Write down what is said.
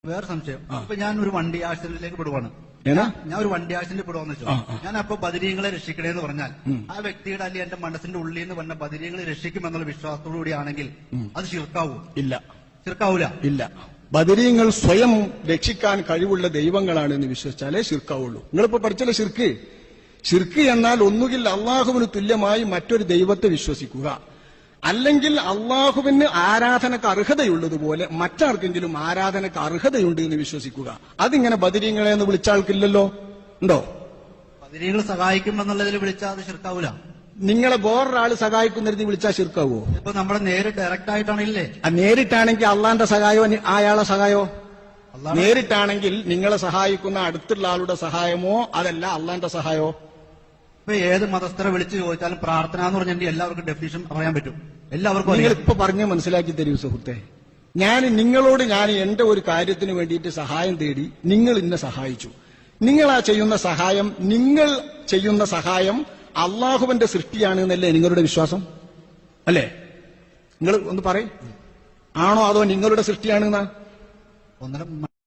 വേറെ സംശയം. ഇപ്പൊ ഞാൻ ഒരു വണ്ടി ആക്സിഡന്റിലേക്ക് പെടുവാണ്. ഞാൻ ഒരു വണ്ടി ആക്സിഡന്റ് പെടുവാന്ന് വെച്ചോ. ഞാൻ അപ്പൊ ബദരീങ്ങളെ രക്ഷിക്കണേന്ന് പറഞ്ഞാൽ ആ വ്യക്തിയുടെ അല്ലെങ്കിൽ എന്റെ മനസ്സിന്റെ ഉള്ളിൽ നിന്ന് പറഞ്ഞ ബദരീങ്ങളെ രക്ഷിക്കുമെന്നുള്ള വിശ്വാസത്തോടു കൂടിയാണെങ്കിൽ അത് ശിർക്കാവൂ? ഇല്ല, ശിർക്കാവൂല. ഇല്ല. ബദരീങ്ങൾ സ്വയം രക്ഷിക്കാൻ കഴിവുള്ള ദൈവങ്ങളാണ് എന്ന് വിശ്വസിച്ചാലേ ശിർക്കാവുള്ളൂ. നിങ്ങളിപ്പോ പഠിച്ചല്ലോ ശിർക്ക്. ശിർക്ക് എന്നാൽ ഒന്നുകിൽ അള്ളാഹുവിന് തുല്യമായി മറ്റൊരു ദൈവത്തെ വിശ്വസിക്കുക, അല്ലെങ്കിൽ അള്ളാഹുവിന് ആരാധനക്ക് അർഹതയുള്ളതുപോലെ മറ്റാർക്കെങ്കിലും ആരാധനക്ക് അർഹതയുണ്ട് എന്ന് വിശ്വസിക്കുക. അതിങ്ങനെ ബദരീങ്ങളെ എന്ന് വിളിച്ച ആൾക്കില്ലല്ലോ. ഉണ്ടോ? ബദരീങ്ങൾ സഹായിക്കുമെന്നുള്ളതിൽ വിളിച്ചാൽ അത് ശിർക്കാവൂല. നിങ്ങളെ വേറൊരാള് സഹായിക്കുന്നതിന് വിളിച്ചാൽ ശിർക്കാവോ? ഇപ്പൊ നമ്മുടെ നേരിട്ട് ഡയറക്റ്റ് ആയിട്ടാണില്ലേ? നേരിട്ടാണെങ്കിൽ അള്ളാന്റെ സഹായോ അയാളെ സഹായോ? നേരിട്ടാണെങ്കിൽ നിങ്ങളെ സഹായിക്കുന്ന അടുത്തുള്ള ആളുടെ സഹായമോ അതല്ല അള്ളാന്റെ സഹായോ? ഇപ്പൊ ഏത് മതസ്ഥരെ വിളിച്ച് ചോദിച്ചാലും പ്രാർത്ഥന എന്ന് പറഞ്ഞാൽ എല്ലാവർക്കും ഡെഫിനിഷൻ പറയാൻ പറ്റും. എല്ലാവർക്കും നിങ്ങൾ ഇപ്പൊ പറഞ്ഞ് മനസ്സിലാക്കി തരൂ സുഹൃത്തെ. നിങ്ങളോട് ഞാൻ എന്റെ ഒരു കാര്യത്തിന് വേണ്ടിയിട്ട് സഹായം തേടി, നിങ്ങൾ എന്നെ സഹായിച്ചു. നിങ്ങൾ ചെയ്യുന്ന സഹായം അള്ളാഹുവിന്റെ സൃഷ്ടിയാണ് എന്നല്ലേ നിങ്ങളുടെ വിശ്വാസം? അല്ലേ? നിങ്ങൾ ഒന്ന് പറയും, ആണോ അതോ നിങ്ങളുടെ സൃഷ്ടിയാണെന്നാ?